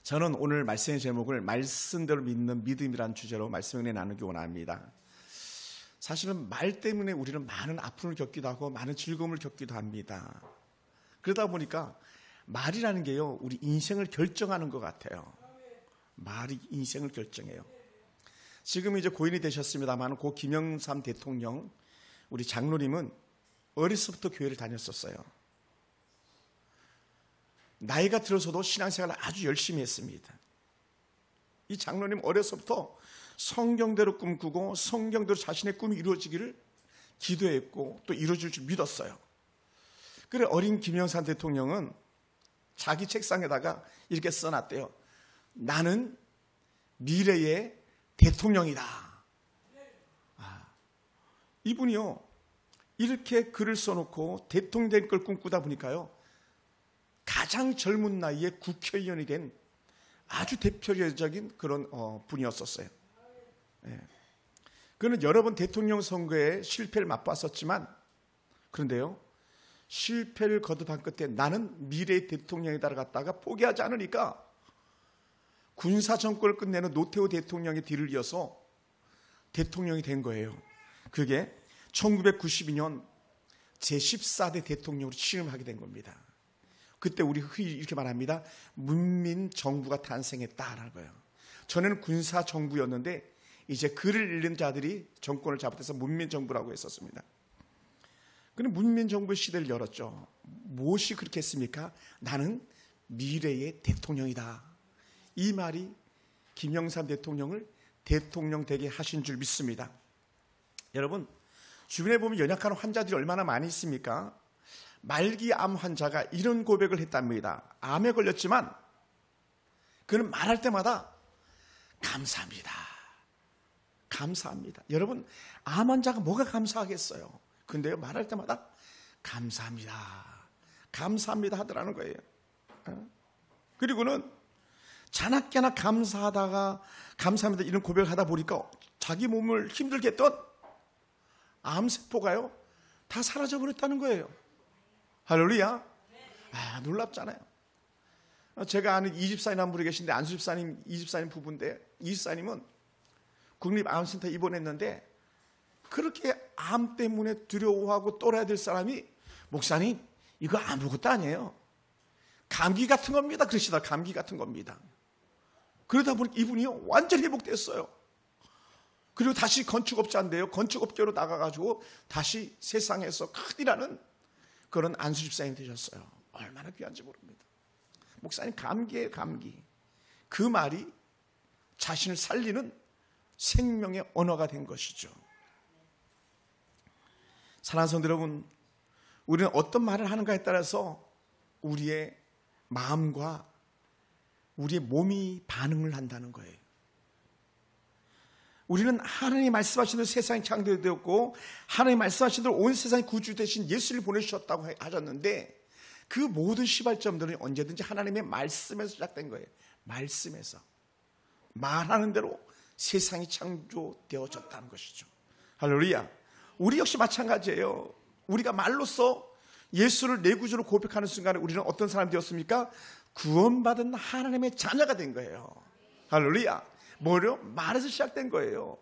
저는 오늘 말씀의 제목을 말씀대로 믿는 믿음이라는 주제로 말씀을 나누기 원합니다. 사실은 말 때문에 우리는 많은 아픔을 겪기도 하고 많은 즐거움을 겪기도 합니다. 그러다 보니까 말이라는 게요, 우리 인생을 결정하는 것 같아요. 말이 인생을 결정해요. 지금 이제 고인이 되셨습니다만 고 김영삼 대통령, 우리 장로님은 어렸을 때부터 교회를 다녔었어요. 나이가 들어서도 신앙생활을 아주 열심히 했습니다. 이 장로님 어렸을 때부터 성경대로 꿈꾸고 성경대로 자신의 꿈이 이루어지기를 기도했고 또 이루어질 줄 믿었어요. 그래 어린 김영삼 대통령은 자기 책상에다가 이렇게 써놨대요. 나는 미래의 대통령이다. 이분이요, 이렇게 글을 써놓고 대통령 될 걸 꿈꾸다 보니까요, 가장 젊은 나이에 국회의원이 된 아주 대표적인 그런 분이었었어요. 그는 여러 번 대통령 선거에 실패를 맛봤었지만, 그런데요, 실패를 거듭한 끝에 나는 미래의 대통령이다를 갖다가 포기하지 않으니까 군사 정권을 끝내는 노태우 대통령의 뒤를 이어서 대통령이 된 거예요. 그게 1992년 제14대 대통령으로 취임하게 된 겁니다. 그때 우리 흔히 이렇게 말합니다. 문민정부가 탄생했다라는 거예요. 전에는 군사정부였는데 이제 글을 읽는 자들이 정권을 잡아서 문민정부라고 했었습니다. 그는 문민정부의 시대를 열었죠. 무엇이 그렇게 했습니까? 나는 미래의 대통령이다. 이 말이 김영삼 대통령을 대통령 되게 하신 줄 믿습니다. 여러분, 주변에 보면 연약한 환자들이 얼마나 많이 있습니까? 말기암 환자가 이런 고백을 했답니다. 암에 걸렸지만 그는 말할 때마다 감사합니다. 감사합니다. 여러분, 암 환자가 뭐가 감사하겠어요? 근데요, 말할 때마다 감사합니다. 감사합니다 하더라는 거예요. 그리고는 자나깨나 감사하다가 감사합니다 이런 고백을 하다 보니까 자기 몸을 힘들게 했던 암세포가요 다 사라져버렸다는 거예요. 할렐루야. 놀랍잖아요. 제가 아는 이집사님 한 분이 계신데, 안수집사님, 이집사님 부부인데, 이집사님은 국립암센터에 입원했는데 그렇게 암 때문에 두려워하고 떨어야 될 사람이, 목사님 이거 아무것도 아니에요, 감기 같은 겁니다 그러시다. 감기 같은 겁니다. 그러다 보니 이분이요 완전히 회복됐어요. 그리고 다시 건축업자인데요, 건축업계로 나가가지고 다시 세상에서 큰일하는 그런 안수집사님이 되셨어요. 얼마나 귀한지 모릅니다. 목사님 감기예요, 감기. 그 말이 자신을 살리는 생명의 언어가 된 것이죠. 사랑하는 성도 여러분, 우리는 어떤 말을 하는가에 따라서 우리의 마음과 우리의 몸이 반응을 한다는 거예요. 우리는 하나님이 말씀하신 대로 세상이 창조되었고 하나님이 말씀하신 대로 온 세상의 구주 되신 예수를 보내주셨다고 하셨는데, 그 모든 시발점들은 언제든지 하나님의 말씀에서 시작된 거예요. 말씀에서 말하는 대로 세상이 창조되어졌다는 것이죠. 할렐루야. 우리 역시 마찬가지예요. 우리가 말로써 예수를 내 구주로 고백하는 순간에 우리는 어떤 사람이 되었습니까? 구원받은 하나님의 자녀가 된 거예요. 할렐루야. 뭐요? 말에서 시작된 거예요.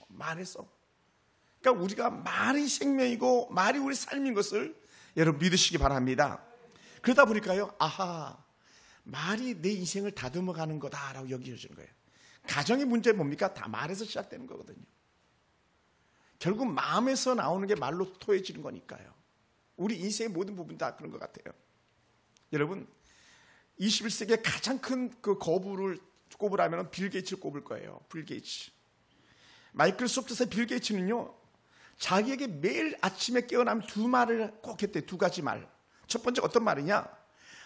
말에서. 그러니까 우리가 말이 생명이고 말이 우리 삶인 것을 여러분 믿으시기 바랍니다. 그러다 보니까요, 아하, 말이 내 인생을 다듬어가는 거다라고 여겨지는 거예요. 가정의 문제 뭡니까? 다 말에서 시작되는 거거든요. 결국 마음에서 나오는 게 말로 토해지는 거니까요. 우리 인생의 모든 부분 다 그런 것 같아요. 여러분, 21세기에 가장 큰 그 거부를 꼽으라면 빌 게이츠를 꼽을 거예요. 빌 게이츠. 마이크로소프트에서 빌 게이츠는요, 자기에게 매일 아침에 깨어나면 두 말을 꼭 했대요. 두 가지 말. 첫 번째 어떤 말이냐?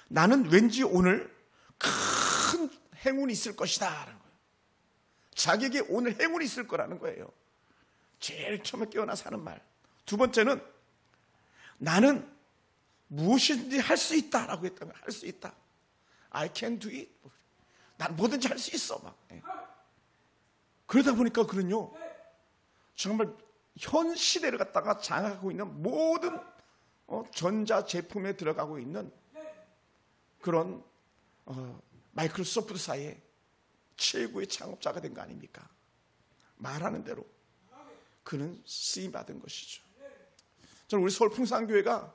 나는 왠지 오늘 큰 행운이 있을 것이다 라는 거예요. 자기에게 오늘 행운이 있을 거라는 거예요. 제일 처음에 깨어나서 하는 말. 두 번째는 나는 무엇이든지 할 수 있다라고 했다면, 할 수 있다. I can do it. 난 뭐든지 할 수 있어. 막. 그러다 보니까 그는요, 정말 현 시대를 갖다가 장악하고 있는 모든 전자 제품에 들어가고 있는 그런 마이크로소프트 사이에 최고의 창업자가 된 거 아닙니까? 말하는 대로 그는 쓰임받은 것이죠. 저는 우리 서울 풍성교회가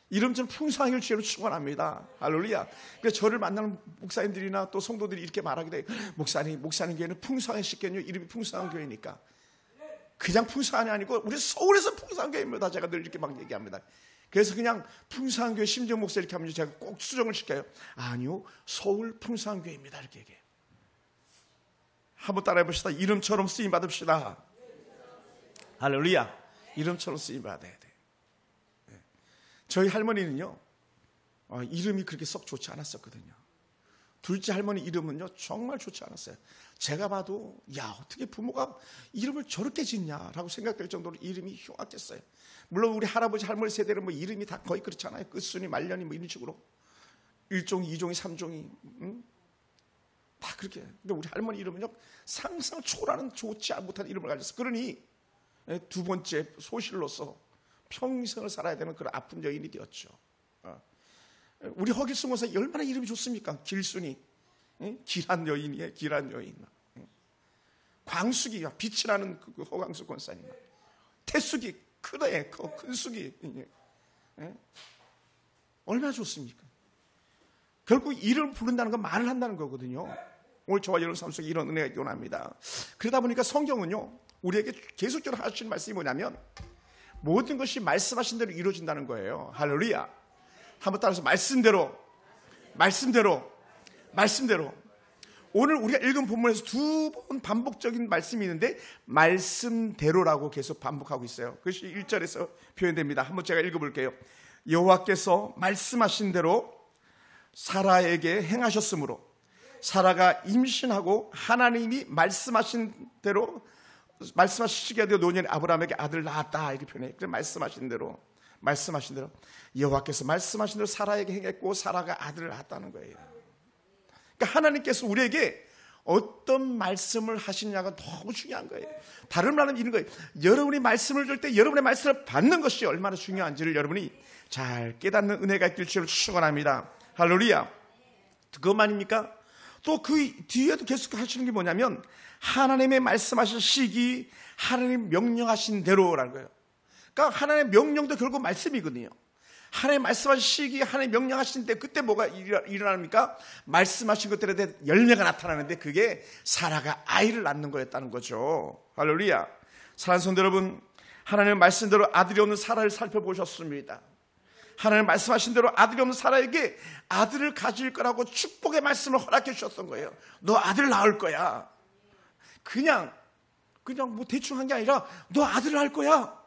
이름 좀 풍성하기를 주로 축원합니다. 할렐루야. 그러니까 저를 만나는 목사님들이나 또 성도들이 이렇게 말하게 돼요. 목사님 교회는 풍성한 시겠요. 이름이 풍성한 교회니까. 그냥 풍성한이 아니고 우리 서울에서 풍성한 교회입니다. 제가 늘 이렇게 막 얘기합니다. 그래서 그냥 풍성한 교회 심정 목사 이렇게 하면 제가 꼭 수정을 시켜요. 아니요, 서울 풍성한 교회입니다. 이렇게 얘기해요. 한번 따라해 봅시다. 이름처럼 쓰임 받읍시다. 할렐루야. 이름처럼 쓰임 받아야 돼. 저희 할머니는요, 이름이 그렇게 썩 좋지 않았었거든요. 둘째 할머니 이름은요, 정말 좋지 않았어요. 제가 봐도, 야, 어떻게 부모가 이름을 저렇게 짓냐라고 생각될 정도로 이름이 흉악했어요. 물론 우리 할아버지, 할머니 세대는 뭐 이름이 다 거의 그렇잖아요. 끝순이, 말년이 뭐 이런 식으로. 1종이, 2종이, 3종이. 다 그렇게. 근데 우리 할머니 이름은요, 상상 초월하는 좋지 못한 이름을 가졌어요. 그러니, 두 번째 소실로서 평생을 살아야 되는 그런 아픈 여인이 되었죠. 우리 허길순 권사 얼마나 이름이 좋습니까? 길순이, 길한 여인이에요. 길한 여인. 광숙이, 빛이 나는 그 허광숙 권사님. 태숙이, 크네, 큰 숙이. 얼마나 좋습니까? 결국 이름을 부른다는 건 말을 한다는 거거든요. 오늘 저와 여러분 삶 속에 이런 은혜가 일어납니다. 그러다 보니까 성경은요, 우리에게 계속적으로 하시는 말씀이 뭐냐면 모든 것이 말씀하신 대로 이루어진다는 거예요. 할렐루야. 한번 따라서 말씀대로. 오늘 우리가 읽은 본문에서 두 번 반복적인 말씀이 있는데 말씀대로라고 계속 반복하고 있어요. 그것이 1절에서 표현됩니다. 한번 제가 읽어볼게요. 여호와께서 말씀하신 대로 사라에게 행하셨으므로 사라가 임신하고 하나님이 말씀하신 대로 말씀하시게 되어 노년에 아브라함에게 아들을 낳았다 이렇게 표현해요. 그래서 말씀하신 대로 여호와께서 말씀하신 대로 사라에게 행했고 사라가 아들을 낳았다는 거예요. 그러니까 하나님께서 우리에게 어떤 말씀을 하시느냐가 너무 중요한 거예요. 다른 말은 이런 거예요. 여러분이 말씀을 줄 때 여러분의 말씀을 받는 것이 얼마나 중요한지를 여러분이 잘 깨닫는 은혜가 있길 주를 축원합니다. 할렐루야. 그것만입니까? 또 그 뒤에도 계속 하시는 게 뭐냐면 하나님의 말씀하신 시기 하나님 명령하신 대로라는 거예요. 그러니까 하나님의 명령도 결국 말씀이거든요. 하나님 말씀하신 시기 하나님 명령하신 때 그때 뭐가 일어납니까? 말씀하신 것들에 대해 열매가 나타나는데 그게 사라가 아이를 낳는 거였다는 거죠. 할렐루야. 사랑하는 성도 여러분, 하나님의 말씀대로 아들이 없는 사라를 살펴보셨습니다. 하나님 말씀하신 대로 아들이 없는 사라에게 아들을 가질 거라고 축복의 말씀을 허락해 주셨던 거예요. 너 아들 낳을 거야. 그냥 뭐 대충 한 게 아니라 너 아들 낳을 거야.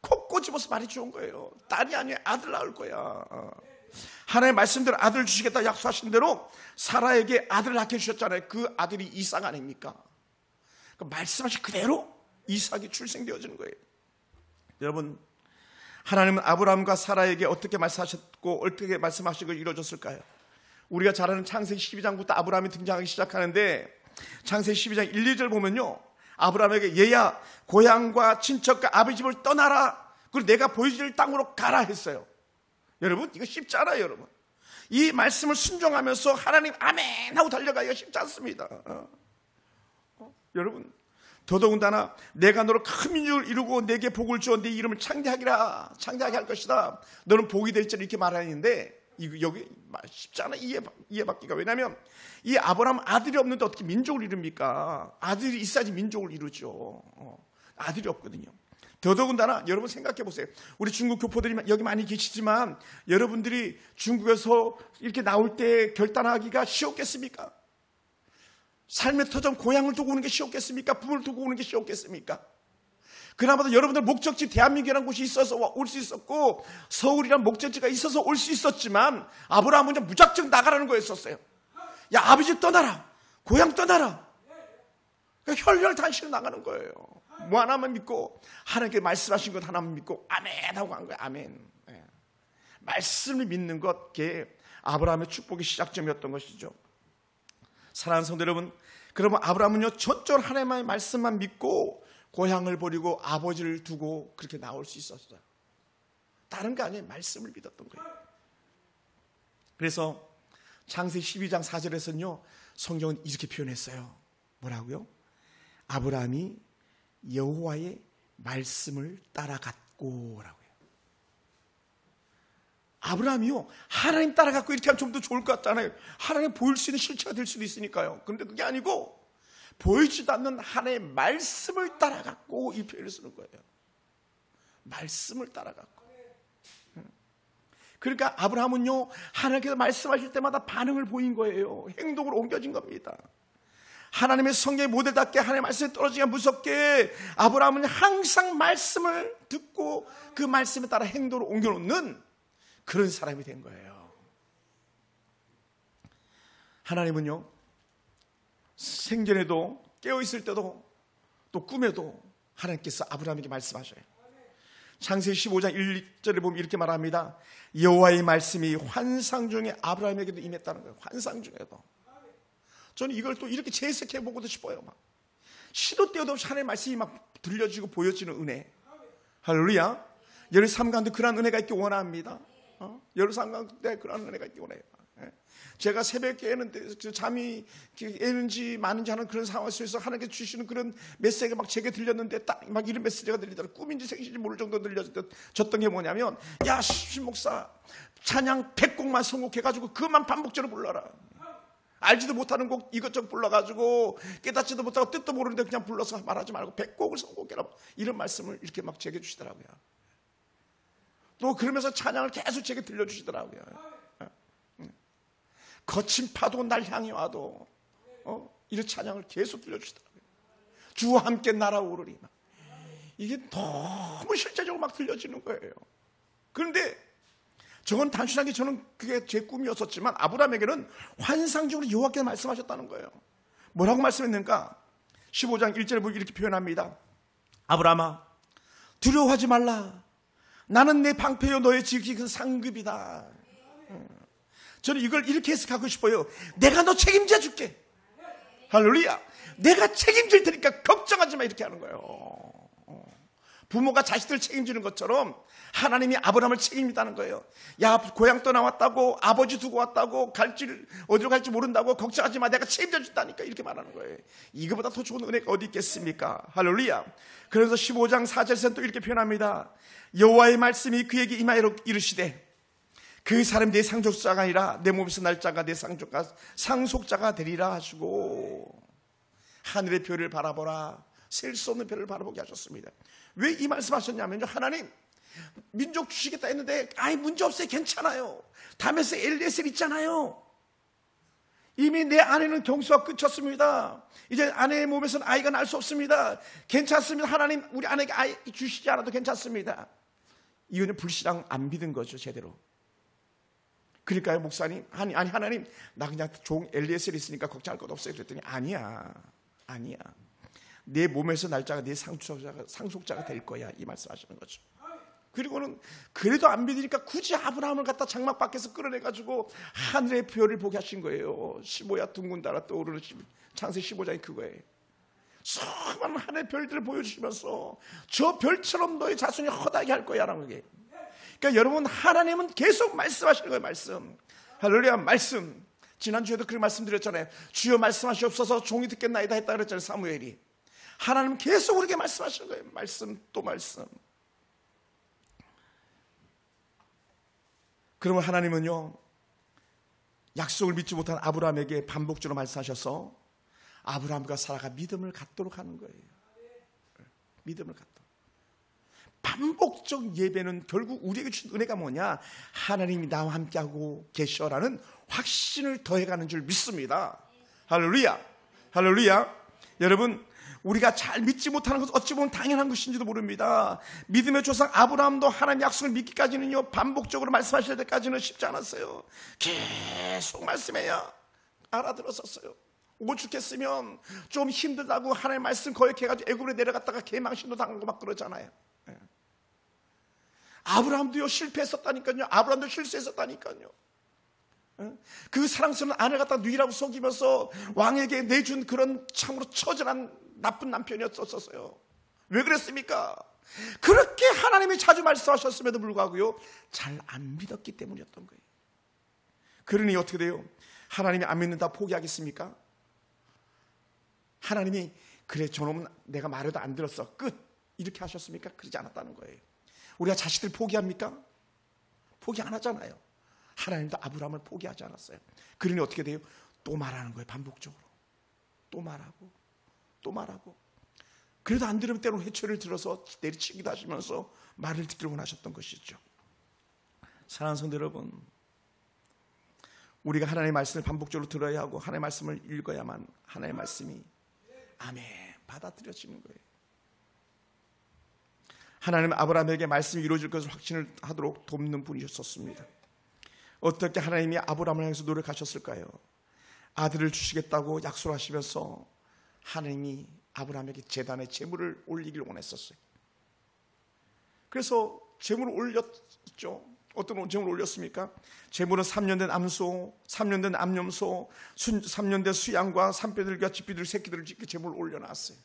콕 꼬집어서 말해 주는 거예요. 딸이 아니야, 아들 낳을 거야. 하나님의 말씀대로 아들을 주시겠다 약속하신 대로 사라에게 아들을 낳게 주셨잖아요. 그 아들이 이삭 아닙니까? 말씀하신 그대로 이삭이 출생되어지는 거예요. 여러분, 하나님은 아브라함과 사라에게 어떻게 말씀하셨고 어떻게 말씀하신 걸 이루어졌을까요? 우리가 잘 아는 창세기 12장부터 아브라함이 등장하기 시작하는데 창세기 12장 1, 2절 보면요, 아브라함에게 얘야 고향과 친척과 아버지 집을 떠나라, 그리고 내가 보여줄 땅으로 가라 했어요. 여러분, 이거 쉽지 않아요. 여러분, 이 말씀을 순종하면서 하나님 아멘 하고 달려가기가 쉽지 않습니다. 여러분, 더더군다나 내가 너로 큰 민족을 이루고 내게 복을 주어 네 이름을 창대하게 할 것이다. 너는 복이 될 줄 이렇게 말하는데 여기 쉽지 않아 이해받기가. 왜냐하면 이 아브라함 아들이 없는데 어떻게 민족을 이룹니까? 아들이 있어야지 민족을 이루죠. 아들이 없거든요. 더더군다나 여러분 생각해 보세요. 우리 중국 교포들이 여기 많이 계시지만 여러분들이 중국에서 이렇게 나올 때 결단하기가 쉬웠겠습니까? 삶의 터전 고향을 두고 오는 게 쉬웠겠습니까? 부모를 두고 오는 게 쉬웠겠습니까? 그나마도 여러분들 목적지 대한민국이라는 곳이 있어서 올 수 있었고 서울이라는 목적지가 있어서 올 수 있었지만 아브라함은 그냥 무작정 나가라는 거였었어요. 야, 아버지 떠나라, 고향 떠나라. 그러니까 혈혈단신을 나가는 거예요. 뭐 하나만 믿고 하나님께 말씀하신 것 하나만 믿고 아멘 하고 간 거예요. 아멘. 말씀을 믿는 것, 그게 아브라함의 축복의 시작점이었던 것이죠. 사랑하는 성도 여러분, 그러면 아브라함은요 전적으로 하나님의 말씀만 믿고 고향을 버리고 아버지를 두고 그렇게 나올 수 있었어요. 다른 거 아니에요. 말씀을 믿었던 거예요. 그래서 창세기 12장 4절에서는요, 성경은 이렇게 표현했어요. 뭐라고요? 아브라함이 여호와의 말씀을 따라갔고 라고요. 아브라함이요, 하나님 따라갔고 이렇게 하면 좀 더 좋을 것 같잖아요. 하나님 보일 수 있는 실체가 될 수도 있으니까요. 그런데 그게 아니고 보이지도 않는 하나님의 말씀을 따라갔고 이 표현을 쓰는 거예요. 말씀을 따라갔고. 그러니까 아브라함은요, 하나님께서 말씀하실 때마다 반응을 보인 거예요. 행동으로 옮겨진 겁니다. 하나님의 성경의 모델답게 하나님의 말씀에 떨어지기가 무섭게 아브라함은 항상 말씀을 듣고 그 말씀에 따라 행동으로 옮겨놓는 그런 사람이 된 거예요. 하나님은요, 생전에도 깨어있을 때도 또 꿈에도 하나님께서 아브라함에게 말씀하셔요. 창세기 15장 1절에 보면 이렇게 말합니다. 여호와의 말씀이 환상 중에 아브라함에게도 임했다는 거예요. 환상 중에도. 저는 이걸 또 이렇게 재해석해 보고도 싶어요. 막 시도 때도 없이 하나님의 말씀이 막 들려지고 보여지는 은혜. 할렐루야. 여러 삶 가운데 그런 은혜가 있기 원합니다. 여러 삶 가운데 그런 은혜가 있기 원해요. 제가 새벽에 깨는데 잠이 깨는지 마는지 하는 그런 상황 속에서 하나님께서 주시는 그런 메시지가 막 제게 들렸는데 딱 막 이런 메시지가 들리더라고요. 꿈인지 생신인지 모를 정도 들려졌던 게 뭐냐면, 야 신목사 찬양 100곡만 선곡해가지고 그것만 반복적으로 불러라. 알지도 못하는 곡 이것저것 불러가지고 깨닫지도 못하고 뜻도 모르는데 그냥 불러서 말하지 말고 100곡을 선곡해라. 이런 말씀을 이렇게 막 제게 주시더라고요. 또 그러면서 찬양을 계속 제게 들려주시더라고요. 거친 파도 날 향해 와도 이런 찬양을 계속 들려주시더라고요. 주와 함께 날아오르리. 이게 너무 실제적으로 막 들려지는 거예요. 그런데 저건 단순하게 저는 그게 제 꿈이었었지만 아브라함에게는 환상적으로 여호와께서 말씀하셨다는 거예요. 뭐라고 말씀했는가? 15장 1절에 보면 이렇게 표현합니다. 아브라함아, 두려워하지 말라. 나는 내 방패요 너의 지극히 상급이다. 저는 이걸 이렇게 해석하고 싶어요. 내가 너 책임져 줄게. 할렐루야. 내가 책임질 테니까 걱정하지 마. 이렇게 하는 거예요. 부모가 자식들 책임지는 것처럼 하나님이 아브라함을 책임지다는 거예요. 야, 고향 떠나왔다고, 아버지 두고 왔다고, 어디로 갈지 모른다고 걱정하지 마. 내가 책임져 준다니까. 이렇게 말하는 거예요. 이거보다 더 좋은 은혜가 어디 있겠습니까? 할렐루야. 그래서 15장 4절에서는 또 이렇게 표현합니다. 여호와의 말씀이 그에게 임하여 이르시되 그 사람이 내 상속자가 아니라 내 몸에서 날 자가 내 상속자가 되리라 하시고, 하늘의 별을 바라보라. 셀 수 없는 별을 바라보게 하셨습니다. 왜 이 말씀하셨냐면요, 하나님 민족 주시겠다 했는데 아이 문제 없어요. 괜찮아요. 담에서 엘리에셀 있잖아요. 이미 내 아내는 경수가 끝쳤습니다. 이제 아내의 몸에서는 아이가 날 수 없습니다. 괜찮습니다. 하나님 우리 아내에게 아이 주시지 않아도 괜찮습니다. 이거는 불신앙 안 믿은 거죠, 제대로. 그러니까요, 목사님, 아니 하나님 나 그냥 종 엘리에셀 있으니까 걱정할 것 없어요. 그랬더니 아니야. 내 몸에서 날짜가 내 상속자가 될 거야. 이 말씀하시는 거죠. 그리고는 그래도 안 믿으니까 굳이 아브라함을 갖다 장막 밖에서 끌어내가지고 하늘의 별을 보게 하신 거예요. 15야 둥근 달아 떠오르는 창세기 15장이 그거예요. 수많은 하늘의 별들을 보여주시면서 저 별처럼 너의 자손이 허다하게 할 거야 라는 게. 그러니까 여러분, 하나님은 계속 말씀하시는 거예요. 말씀. 할렐루야. 말씀. 지난주에도 그렇게 말씀드렸잖아요. 주여 말씀하시옵소서 종이 듣겠나이다 했다 그랬잖아요, 사무엘이. 하나님은 계속 우리에게 말씀하시는 거예요. 말씀 또 말씀. 그러면 하나님은요, 약속을 믿지 못한 아브라함에게 반복적으로 말씀하셔서 아브라함과 사라가 믿음을 갖도록 하는 거예요. 믿음을 갖도록. 반복적 예배는 결국 우리에게 주신 은혜가 뭐냐? 하나님이 나와 함께하고 계셔라는 확신을 더해가는 줄 믿습니다. 할렐루야. 할렐루야. 여러분, 우리가 잘 믿지 못하는 것은 어찌 보면 당연한 것인지도 모릅니다. 믿음의 조상 아브라함도 하나님 약속을 믿기까지는요, 반복적으로 말씀하실 때까지는 쉽지 않았어요. 계속 말씀해야 알아들었었어요. 오죽했으면 좀 힘들다고 하나님 말씀 거역해가지고 애굽으로 내려갔다가 개망신도 당하고 막 그러잖아요. 아브라함도요, 실패했었다니까요. 아브라함도 실수했었다니까요. 그 사랑스러운 아내를 갖다 누이라고 속이면서 왕에게 내준 그런 참으로 처절한 나쁜 남편이었었어요. 왜 그랬습니까? 그렇게 하나님이 자주 말씀하셨음에도 불구하고요, 잘 안 믿었기 때문이었던 거예요. 그러니 어떻게 돼요? 하나님이 안 믿는다 포기하겠습니까? 하나님이 그래 저놈은 내가 말해도 안 들었어 끝 이렇게 하셨습니까? 그러지 않았다는 거예요. 우리가 자식들 포기합니까? 포기 안 하잖아요. 하나님도 아브라함을 포기하지 않았어요. 그러니 어떻게 돼요? 또 말하는 거예요. 반복적으로 또 말하고 또 말하고. 그래도 안 들으면 때로는 회초리를 들어서 내리치기도 하시면서 말을 듣기를 원하셨던 것이죠. 사랑하는 성도 여러분, 우리가 하나님의 말씀을 반복적으로 들어야 하고 하나님의 말씀을 읽어야만 하나님의 말씀이 아멘 받아들여지는 거예요. 하나님은 아브라함에게 말씀이 이루어질 것을 확신을 하도록 돕는 분이셨습니다. 어떻게 하나님이 아브라함을 향해서 노력하셨을까요? 아들을 주시겠다고 약속하시면서 하나님이 아브라함에게 제단에 제물을 올리기를 원했었어요. 그래서 제물을 올렸죠. 어떤 제물을 올렸습니까? 제물은 3년 된 암소, 3년 된 암염소, 3년 된 수양과 산뼈들과 쥐피들 새끼들을 이렇게 제물을 올려놨어요.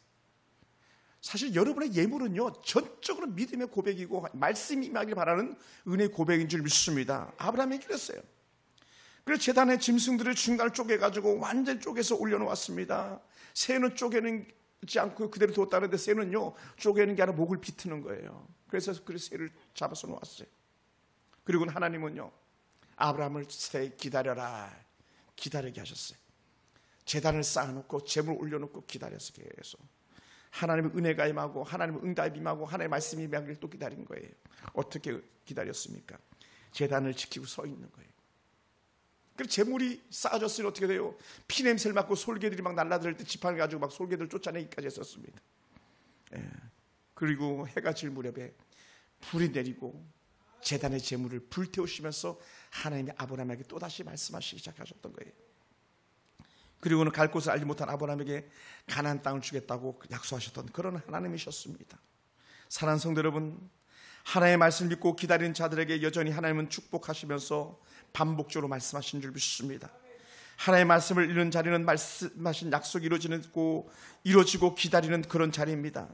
사실 여러분의 예물은요 전적으로 믿음의 고백이고 말씀이 임하길 바라는 은혜의 고백인 줄 믿습니다. 아브라함이 그랬어요. 그래서 제단의 짐승들을 중간을 쪼개가지고 완전히 쪼개서 올려놓았습니다. 새는 쪼개지 않고 그대로 뒀다는데 새는요 쪼개는 게 아니라 목을 비트는 거예요. 그래서 그 새를 잡아서 놓았어요. 그리고는 하나님은요 아브라함을 기다려라 기다리게 하셨어요. 제단을 쌓아놓고 제물 올려놓고 기다렸어. 계속 하나님의 은혜가 임하고 하나님의 응답이 임하고 하나님의 말씀이 임하기를 또 기다린 거예요. 어떻게 기다렸습니까? 제단을 지키고 서 있는 거예요. 그래서 제물이 쌓아졌으니 어떻게 돼요? 피냄새를 맡고 솔개들이 막 날라들 때 지팡이 가지고 막 솔개들 쫓아내기까지 했었습니다. 그리고 해가 질 무렵에 불이 내리고 제단의 제물을 불태우시면서 하나님이 아브라함에게 또다시 말씀하시기 시작하셨던 거예요. 그리고는 갈 곳을 알지 못한 아브라함에게 가나안 땅을 주겠다고 약속하셨던 그런 하나님이셨습니다. 사랑하는 성도 여러분, 하나님의 말씀을 믿고 기다리는 자들에게 여전히 하나님은 축복하시면서 반복적으로 말씀하신 줄 믿습니다. 하나님의 말씀을 읽는 자리는 말씀하신 약속이 이루어지고 기다리는 그런 자리입니다.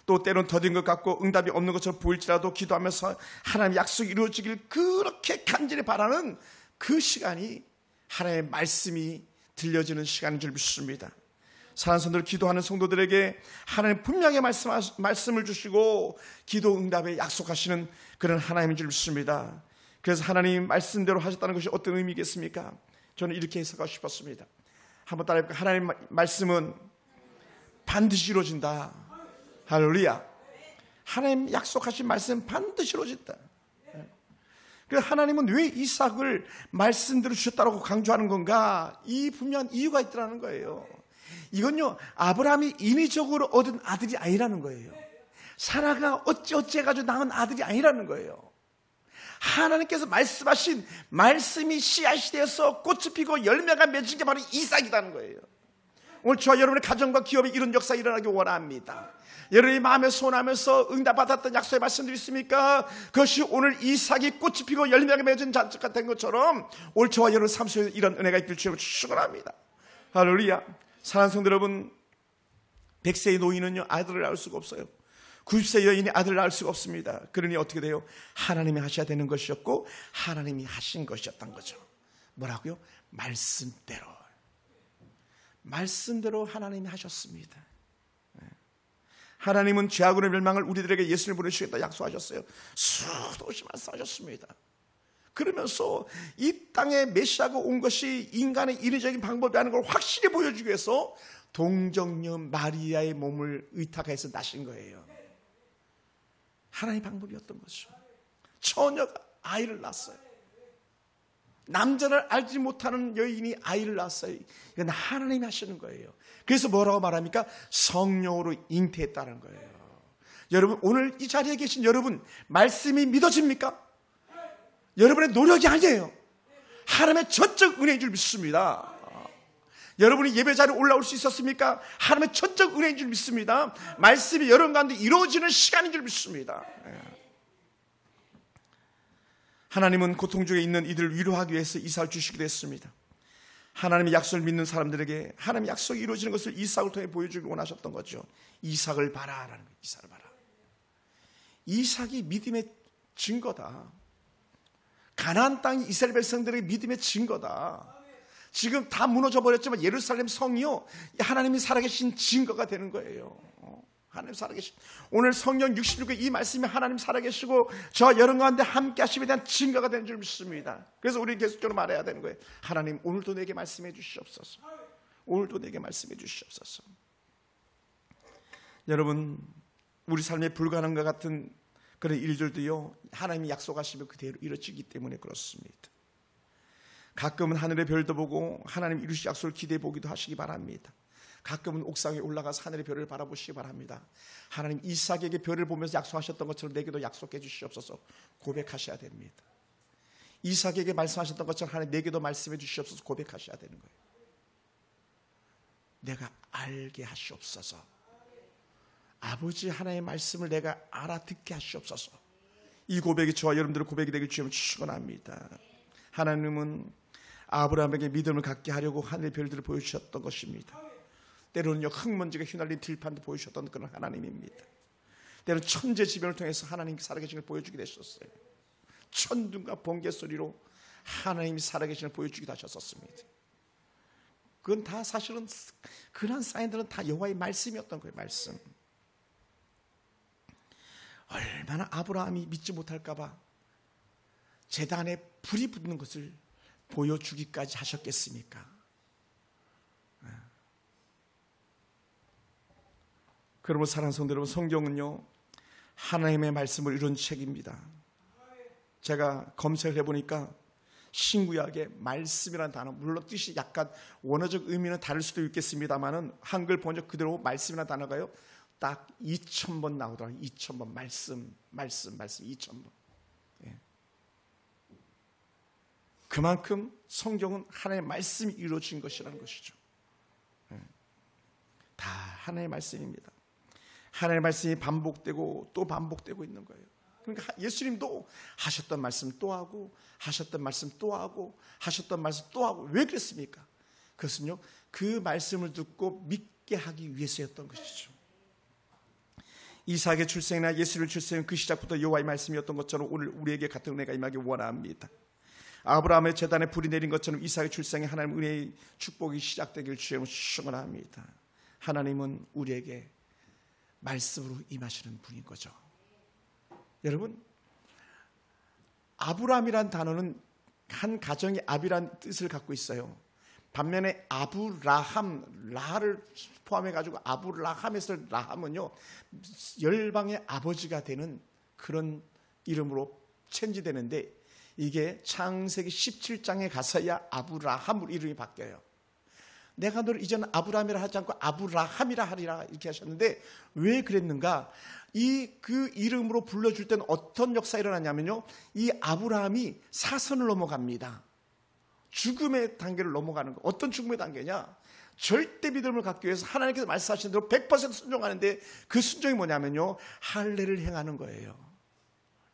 또 때론 더딘 것 같고 응답이 없는 것처럼 보일지라도 기도하면서 하나님의 약속이 이루어지길 그렇게 간절히 바라는 그 시간이 하나님의 말씀이 들려지는 시간인 줄 믿습니다. 사랑하는 성도들, 기도하는 성도들에게 하나님 분명히 말씀을 주시고 기도 응답에 약속하시는 그런 하나님인 줄 믿습니다. 그래서 하나님 말씀대로 하셨다는 것이 어떤 의미겠습니까? 저는 이렇게 해석하고 싶었습니다. 한번 따라해볼까요? 하나님 말씀은 반드시 이루어진다. 할렐루야. 하나님 약속하신 말씀은 반드시 이루어진다. 그래서 하나님은 왜 이삭을 말씀대로 주셨다고 강조하는 건가? 이 분명한 이유가 있더라는 거예요. 이건요 아브라함이 인위적으로 얻은 아들이 아니라는 거예요. 사라가 어찌해가지고 낳은 아들이 아니라는 거예요. 하나님께서 말씀하신 말씀이 씨앗이 되어서 꽃이 피고 열매가 맺은 게 바로 이삭이라는 거예요. 오늘 저와 여러분의 가정과 기업에 이런 역사가 일어나기 원합니다. 여러분이 마음에 소원하면서 응답받았던 약속의 말씀들이 있습니까? 그것이 오늘 이삭이 꽃이 피고 열매가 맺은 잔치가 된 것처럼 오늘 저와 여러분 삶 속에 이런 은혜가 있길 주님을 축원합니다. 할렐루야. 사랑하는 성도 여러분, 100세의 노인은요 아들을 낳을 수가 없어요. 90세 여인이 아들을 낳을 수가 없습니다. 그러니 어떻게 돼요? 하나님이 하셔야 되는 것이었고 하나님이 하신 것이었던 거죠. 뭐라고요? 말씀대로 하나님이 하셨습니다. 하나님은 죄악으로 멸망을 우리들에게 예수를 보내주시겠다 약속하셨어요. 수도 없이 말씀하셨습니다. 그러면서 이 땅에 메시아가 온 것이 인간의 인위적인 방법이 아닌 걸 확실히 보여주기 위해서 동정녀 마리아의 몸을 의탁해서 나신 거예요. 하나님의 방법이었던 거죠. 처녀가 아이를 낳았어요. 남자를 알지 못하는 여인이 아이를 낳았어요. 이건 하나님이 하시는 거예요. 그래서 뭐라고 말합니까? 성령으로 잉태했다는 거예요. 여러분, 오늘 이 자리에 계신 여러분, 말씀이 믿어집니까? 여러분의 노력이 아니에요. 하나님의 전적 은혜인 줄 믿습니다. 여러분이 예배 자리에 올라올 수 있었습니까? 하나님의 전적 은혜인 줄 믿습니다. 말씀이 여러분 가운데 이루어지는 시간인 줄 믿습니다. 하나님은 고통 중에 있는 이들을 위로하기 위해서 이삭을 주시기도 했습니다. 하나님의 약속을 믿는 사람들에게 하나님의 약속이 이루어지는 것을 이삭을 통해 보여주길 원하셨던 거죠. 이삭을 봐라라는 거예요. 이삭을 봐라. 이삭이 믿음의 증거다. 가나안 땅이 이스라엘 백성들에게 믿음의 증거다. 지금 다 무너져 버렸지만 예루살렘 성이요, 하나님이 살아계신 증거가 되는 거예요. 하나님 살아계신, 오늘 성경 66의 이 말씀이 하나님 살아계시고 저 여러분 가운데 함께 하심에 대한 증거가 되는 줄 믿습니다. 그래서 우리 계속적으로 말해야 되는 거예요. 하나님, 오늘도 내게 말씀해 주시옵소서. 오늘도 내게 말씀해 주시옵소서. 여러분, 우리 삶에 불가능한 것 같은 그런 일들도요, 하나님이 약속하시면 그대로 이루어지기 때문에 그렇습니다. 가끔은 하늘의 별도 보고 하나님 이루실 약속을 기대해 보기도 하시기 바랍니다. 가끔은 옥상에 올라가서 하늘의 별을 바라보시기 바랍니다. 하나님, 이삭에게 별을 보면서 약속하셨던 것처럼 내게도 약속해 주시옵소서 고백하셔야 됩니다. 이삭에게 말씀하셨던 것처럼 하나님, 내게도 말씀해 주시옵소서 고백하셔야 되는 거예요. 내가 알게 하시옵소서. 아버지 하나님의 말씀을 내가 알아듣게 하시옵소서. 이 고백이 저와 여러분들의 고백이 되길 주님은 축원합니다. 하나님은 아브라함에게 믿음을 갖게 하려고 하늘의 별들을 보여주셨던 것입니다. 때로는요, 흙먼지가 휘날린 들판도 보여주셨던 그런 하나님입니다. 때로는 천재지변을 통해서 하나님이 살아계신 걸 보여주게 되셨어요. 천둥과 번개 소리로 하나님이 살아계신 걸 보여주기도 하셨었습니다. 그건 다 사실은 그런 사인들은 다 여호와의 말씀이었던 거예요. 말씀. 얼마나 아브라함이 믿지 못할까 봐 제단에 불이 붙는 것을 보여주기까지 하셨겠습니까? 그러므로 사랑하는 성도 여러분, 성경은요, 하나님의 말씀을 이룬 책입니다. 제가 검색을 해보니까 신구약의 말씀이라는 단어, 물론 뜻이 약간 원어적 의미는 다를 수도 있겠습니다만은 한글 번역 그대로 말씀이라는 단어가요, 딱 2000번 나오더라고요. 2000번 말씀 2000번. 예. 그만큼 성경은 하나님의 말씀이 이루어진 것이라는 것이죠. 예. 다 하나님의 말씀입니다. 하나님의 말씀이 반복되고 또 반복되고 있는 거예요. 그러니까 예수님도 하셨던 말씀 또 하고, 하셨던 말씀 또 하고, 하셨던 말씀 또 하고. 왜 그랬습니까? 그것은요, 그 말씀을 듣고 믿게 하기 위해서였던 것이죠. 이삭의 출생이나 예수를 출생은 그 시작부터 여호와의 말씀이었던 것처럼 오늘 우리에게 같은 은혜가 임하기 원합니다. 아브라함의 제단에 불이 내린 것처럼 이삭의 출생에 하나님 은혜의 축복이 시작되길 주님은 축원합니다. 하나님은 우리에게 말씀으로 임하시는 분인 거죠. 여러분, 아브라함이란 단어는 한 가정의 아비란 뜻을 갖고 있어요. 반면에 아브라함, 라를 포함해가지고 아브라함에서 라함은요, 열방의 아버지가 되는 그런 이름으로 체인지되는데, 이게 창세기 17장에 가서야 아브라함으로 이름이 바뀌어요. 내가 너를 이제는 아브라함이라 하지 않고 아브라함이라 하리라 이렇게 하셨는데, 왜 그랬는가? 그 이름으로 불러줄 때는 어떤 역사가 일어나냐면요, 이 아브라함이 사선을 넘어갑니다. 죽음의 단계를 넘어가는 거. 어떤 죽음의 단계냐? 절대 믿음을 갖기 위해서 하나님께서 말씀하신 대로 100% 순종하는데, 그 순종이 뭐냐면요, 할례를 행하는 거예요.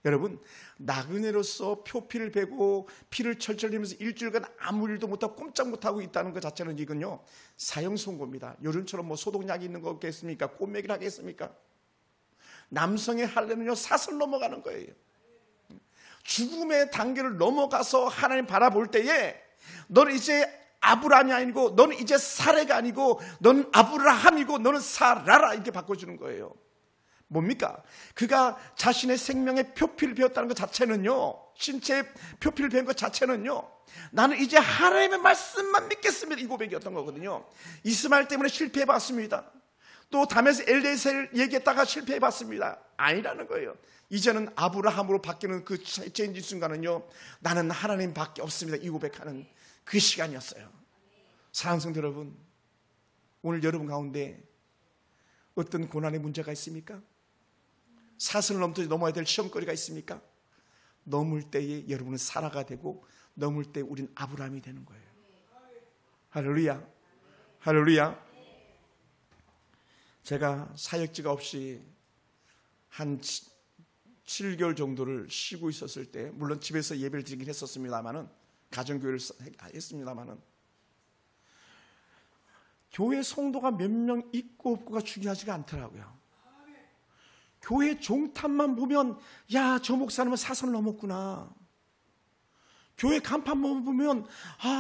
여러분, 나그네로서 표피를 베고 피를 철철 흘리면서 일주일간 아무 일도 못하고 꼼짝 못하고 있다는 것 자체는 이건요, 사형 선고입니다. 요즘처럼 뭐 소독약이 있는 거겠습니까? 꼬매기를 하겠습니까? 남성의 할례는요, 사슬 넘어가는 거예요. 죽음의 단계를 넘어가서 하나님 바라볼 때에 너는 이제 아브라함이 아니고, 너는 이제 사레가 아니고, 너는 아브라함이고, 너는 사라라 이렇게 바꿔주는 거예요. 뭡니까? 그가 자신의 생명의 표피를 배웠다는 것 자체는요, 신체의 표피를 배운 것 자체는요, 나는 이제 하나님의 말씀만 믿겠습니다, 이 고백이었던 거거든요. 이스마엘 때문에 실패해봤습니다. 또 담에서 엘리에셀 얘기했다가 실패해봤습니다. 아니라는 거예요. 이제는 아브라함으로 바뀌는 그 체인지 순간은요, 나는 하나님밖에 없습니다, 이 고백하는 그 시간이었어요. 사랑하는 성도 여러분, 오늘 여러분 가운데 어떤 고난의 문제가 있습니까? 사슬을 넘어야 될 시험거리가 있습니까? 넘을 때에 여러분은 사라가 되고, 넘을 때 우린 아브라함이 되는 거예요. 할렐루야, 할렐루야. 제가 사역지가 없이 한 7개월 정도를 쉬고 있었을 때, 물론 집에서 예배를 드리긴 했었습니다만은, 가정교회를 했습니다만은, 교회 성도가 몇 명 있고 없고가 중요하지가 않더라고요. 교회 종탑만 보면, 야, 저 목사님은 사선을 넘었구나. 교회 간판 보면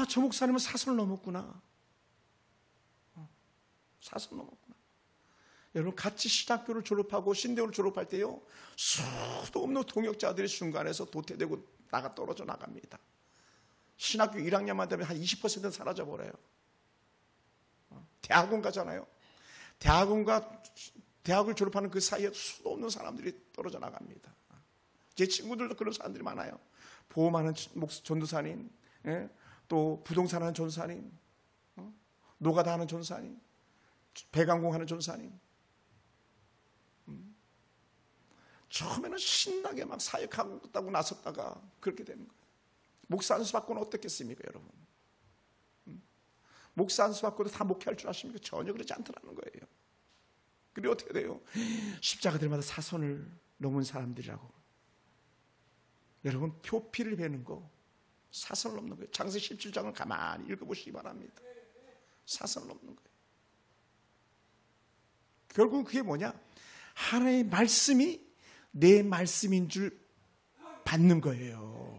저 목사님은 사선을 넘었구나. 사선 넘었구나. 여러분 같이 신학교를 졸업하고 신대를 졸업할 때요, 수도 없는 동역자들이 중간에서 도태되고 떨어져 나갑니다. 신학교 1학년만 되면 한 20%는 사라져버려요. 대학원 가잖아요. 대학을 졸업하는 그 사이에 수도 없는 사람들이 떨어져 나갑니다. 제 친구들도 그런 사람들이 많아요. 보험하는 전도사님, 또 부동산 하는 전도사님, 노가다 하는 전도사님, 배관공하는 전도사님. 처음에는 신나게 막 사역하고 나섰다가 그렇게 되는 거예요. 목사 안수 받고는 어떻겠습니까, 여러분? 목사 안수 받고도 다 목회할 줄 아십니까? 전혀 그렇지 않더라는 거예요. 그리고 어떻게 돼요? 십자가들마다 사선을 넘은 사람들이라고. 여러분, 표피를 베는 거 사선을 넘는 거예요. 창세기 17장을 가만히 읽어보시기 바랍니다. 사선을 넘는 거예요. 결국은 그게 뭐냐? 하나님의 말씀이 내 말씀인 줄 받는 거예요.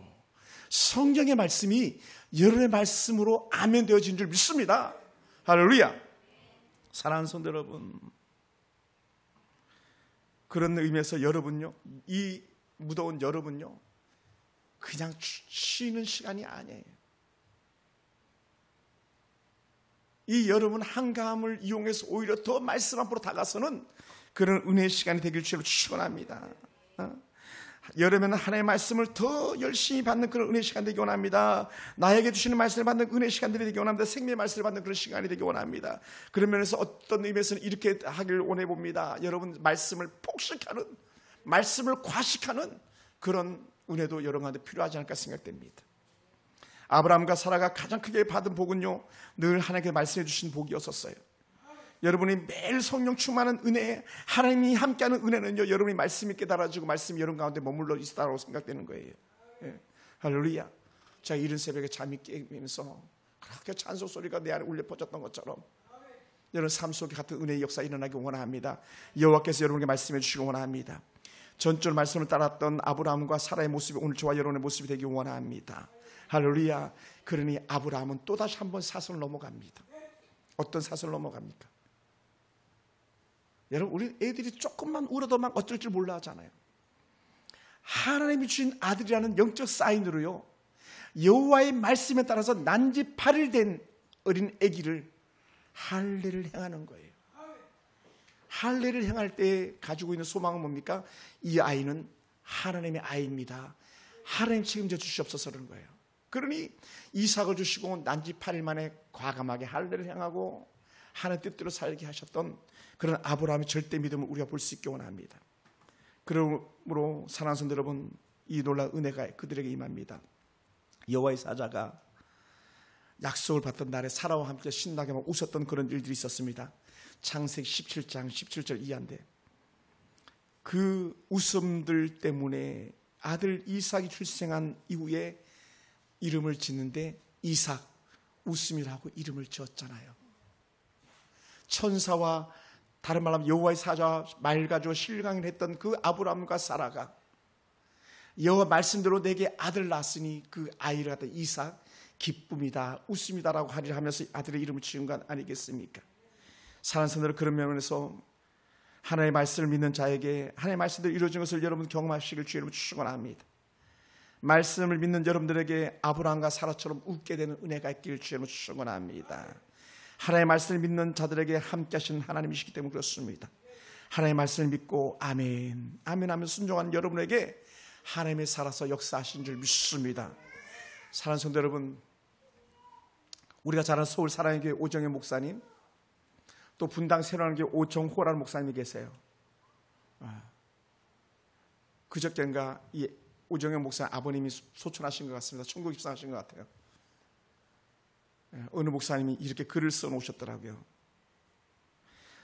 성경의 말씀이 여러분의 말씀으로 아멘 되어진 줄 믿습니다. 할렐루야. 사랑하는 성도 여러분, 그런 의미에서 여러분요, 이 무더운 여러분요, 그냥 쉬는 시간이 아니에요. 이 여러분 한가함을 이용해서 오히려 더 말씀 앞으로 다가서는 그런 은혜의 시간이 되길 주로 축원합니다. 여러분은 하나님의 말씀을 더 열심히 받는 그런 은혜의 시간 되기 원합니다. 나에게 주시는 말씀을 받는 은혜의 시간들이 되기 원합니다. 생명의 말씀을 받는 그런 시간이 되기 원합니다. 그런 면에서 어떤 의미에서는 이렇게 하길 원해봅니다. 여러분 말씀을 폭식하는, 말씀을 과식하는 그런 은혜도 여러분한테 필요하지 않을까 생각됩니다. 아브라함과 사라가 가장 크게 받은 복은요, 늘 하나님께 말씀해 주신 복이었었어요. 여러분이 매일 성령 충만한 은혜, 하나님이 함께하는 은혜는요, 여러분이 말씀이 깨달아지고 말씀이 여러분 가운데 머물러 있다고 생각되는 거예요. 예. 할렐루야. 제가 이른 새벽에 잠이 깨면서 그렇게 찬송 소리가 내 안에 울려 퍼졌던 것처럼 여러분 삶 속에 같은 은혜의 역사 일어나기 원합니다. 여호와께서 여러분에게 말씀해 주시기 원합니다. 전절 말씀을 따랐던 아브라함과 사라의 모습이 오늘 저와 여러분의 모습이 되기 원합니다. 할렐루야. 그러니 아브라함은 또다시 한번 사선을 넘어갑니다. 어떤 사선을 넘어갑니까? 여러분, 우리 애들이 조금만 울어도 막 어쩔 줄 몰라 하잖아요. 하나님이 주신 아들이라는 영적 사인으로요, 여호와의 말씀에 따라서 난지 8일 된 어린 아기를 할례를 행하는 거예요. 할례를 행할 때 가지고 있는 소망은 뭡니까? 이 아이는 하나님의 아이입니다. 하나님 책임져 주시옵소서 그러는 거예요. 그러니 이삭을 주시고 난지 8일 만에 과감하게 할례를 행하고 하나님 뜻대로 살게 하셨던 그런 아브라함의 절대 믿음을 우리가 볼 수 있기 원합니다. 그러므로 사랑하는 성도 여러분, 이 놀라운 은혜가 그들에게 임합니다. 여호와의 사자가 약속을 받던 날에 사라와 함께 신나게 막 웃었던 그런 일들이 있었습니다. 창세기 17장 17절 이하인데, 그 웃음들 때문에 아들 이삭이 출생한 이후에 이름을 짓는데 이삭, 웃음이라고 이름을 지었잖아요. 천사와 다른 말로 하면 여호와의 사자 말 가지고 실강을 했던 그 아브라함과 사라가 여호와 말씀대로 내게 아들 낳았으니 그 아이를 갖다 이삭, 기쁨이다, 웃음이다라고 하리라 하면서 아들의 이름을 지은 것 아니겠습니까? 사랑하는 성도들, 그런 면에서 하나님의 말씀을 믿는 자에게 하나님의 말씀대로 이루어진 것을 여러분 경험하시길 주의 이름으로 축원합니다. 말씀을 믿는 여러분들에게 아브라함과 사라처럼 웃게 되는 은혜가 있기를 주의 이름으로 축원합니다. 하나님의 말씀을 믿는 자들에게 함께 하신 하나님이시기 때문에 그렇습니다. 하나님의 말씀을 믿고 아멘, 아멘 하며 순종하는 여러분에게 하나님의 살아서 역사하신 줄 믿습니다. 사랑하는 성도 여러분, 우리가 잘 아는 서울 사랑의 교회 오정현 목사님, 또 분당 새로운 교회 오정호라는 목사님이 계세요. 그저께인가 이 오정현 목사님 아버님이 소천하신 것 같습니다. 천국 입성하신 것 같아요. 어느 목사님이 이렇게 글을 써놓으셨더라고요.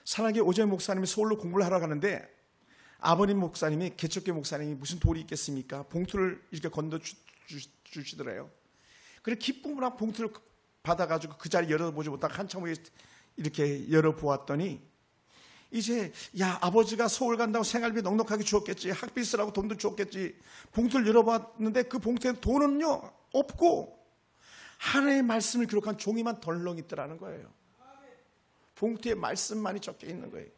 사랑의 오정현 목사님이 서울로 공부를 하러 가는데 아버님 목사님이, 개척교회 목사님이 무슨 돌이 있겠습니까? 봉투를 이렇게 건너 주시더래요. 그래 기쁨으로 봉투를 받아가지고 그 자리 열어보지 못하고 한참 후에 이렇게 열어보았더니, 이제 야 아버지가 서울 간다고 생활비 넉넉하게 주었겠지, 학비 쓰라고 돈도 주었겠지, 봉투를 열어봤는데 그 봉투에 돈은요 없고 하나님의 말씀을 기록한 종이만 덜렁 있더라는 거예요. 봉투에 말씀만이 적혀 있는 거예요.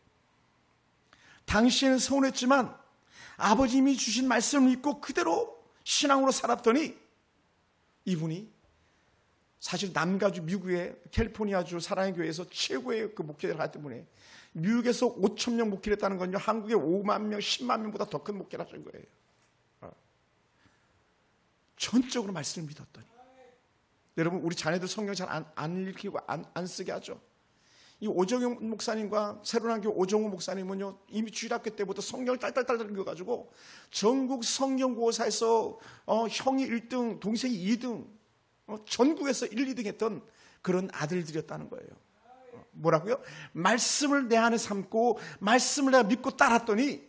당시에는 서운했지만 아버님이 주신 말씀을 믿고 그대로 신앙으로 살았더니 이분이 사실 남가주 미국의 캘리포니아주 사랑의 교회에서 최고의 그 목회자를 하기 때문에 미국에서 5,000명 목회를 했다는 건요 한국의 5만 명, 10만 명보다 더 큰 목회를 하신 거예요. 전적으로 말씀을 믿었더니 여러분 우리 자녀들 성경 잘 안 읽히고 안 쓰게 하죠. 이 오정용 목사님과 새로운교 오정호 목사님은요 이미 주일학교 때부터 성경을 딸딸딸 읽어가지고 전국 성경고사에서 형이 1등, 동생이 2등, 전국에서 1, 2등 했던 그런 아들들이었다는 거예요. 뭐라고요? 말씀을 내 안에 삼고 말씀을 내가 믿고 따랐더니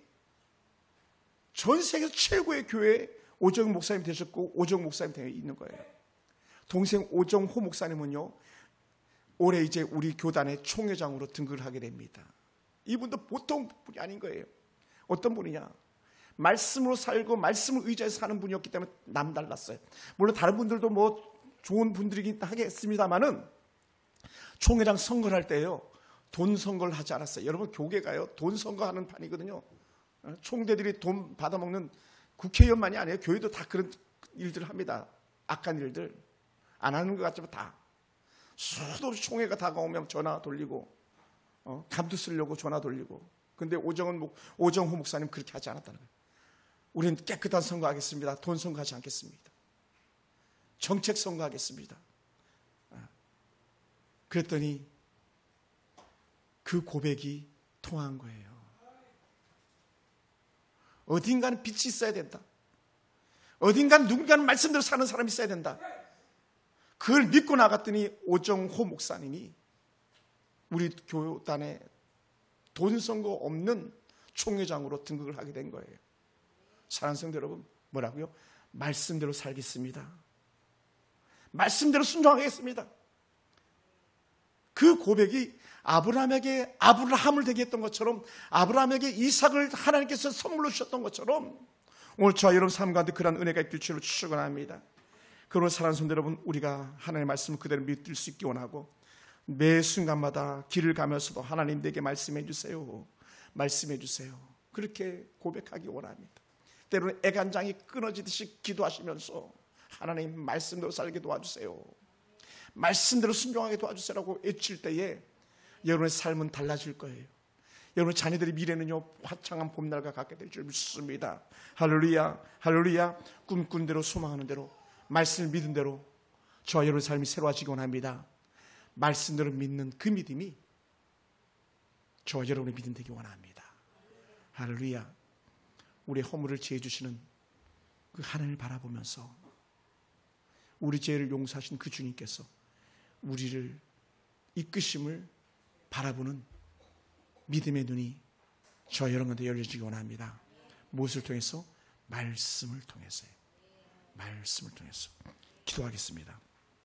전 세계에서 최고의 교회 오정호 목사님 되셨고 오정호 목사님 되어 있는 거예요. 동생 오정호 목사님은요 올해 이제 우리 교단의 총회장으로 등극을 하게 됩니다. 이분도 보통 분이 아닌 거예요. 어떤 분이냐? 말씀으로 살고 말씀을 의지해서 사는 분이었기 때문에 남달랐어요. 물론 다른 분들도 뭐 좋은 분들이긴 하겠습니다만은 총회장 선거를 할 때요 돈 선거를 하지 않았어요. 여러분 교계가요 돈 선거하는 판이거든요. 총대들이 돈 받아먹는 국회의원만이 아니에요. 교회도 다 그런 일들을 합니다. 악한 일들 안 하는 것 같지만 다 수도 총회가 다가오면 전화 돌리고 감투 쓰려고 전화 돌리고. 근데 오정호 목사님 그렇게 하지 않았다는 거예요. 우리는 깨끗한 선거하겠습니다. 돈 선거하지 않겠습니다. 정책 선거하겠습니다. 그랬더니 그 고백이 통한 거예요. 어딘가는 빛이 있어야 된다. 어딘가는 누군가는 말씀대로 사는 사람이 있어야 된다. 그걸 믿고 나갔더니 오정호 목사님이 우리 교단에 돈 선거 없는 총회장으로 등극을 하게 된 거예요. 사랑하는 성도 여러분, 뭐라고요? 말씀대로 살겠습니다. 말씀대로 순종하겠습니다. 그 고백이 아브라함에게 아브라함을 되게 했던 것처럼 아브라함에게 이삭을 하나님께서 선물로 주셨던 것처럼 오늘 저와 여러분 삶 가운데 그런 은혜가 있길 주로 축원합니다. 그러므로 사랑하는 성도 여러분, 우리가 하나님의 말씀을 그대로 믿을 수 있기 원하고 매 순간마다 길을 가면서도 하나님 내게 말씀해 주세요. 말씀해 주세요. 그렇게 고백하기 원합니다. 때로는 애간장이 끊어지듯이 기도하시면서 하나님 말씀대로 살게 도와주세요. 말씀대로 순종하게 도와주세요라고 외칠 때에 여러분의 삶은 달라질 거예요. 여러분 자녀들의 미래는요 화창한 봄날과 같게 될 줄 믿습니다. 할렐루야, 할렐루야. 꿈꾼 대로 소망하는 대로 말씀을 믿은 대로 저와 여러분의 삶이 새로워지기 원합니다. 말씀대로 믿는 그 믿음이 저와 여러분의 믿음 되기 원합니다. 할렐루야. 우리의 허물을 지혜 주시는 그 하나님을 바라보면서 우리 죄를 용서하신 그 주님께서 우리를 이끄심을 바라보는 믿음의 눈이 저와 여러분한테 열려지기 원합니다. 무엇을 통해서? 말씀을 통해서요. 말씀을 통해서. 기도하겠습니다.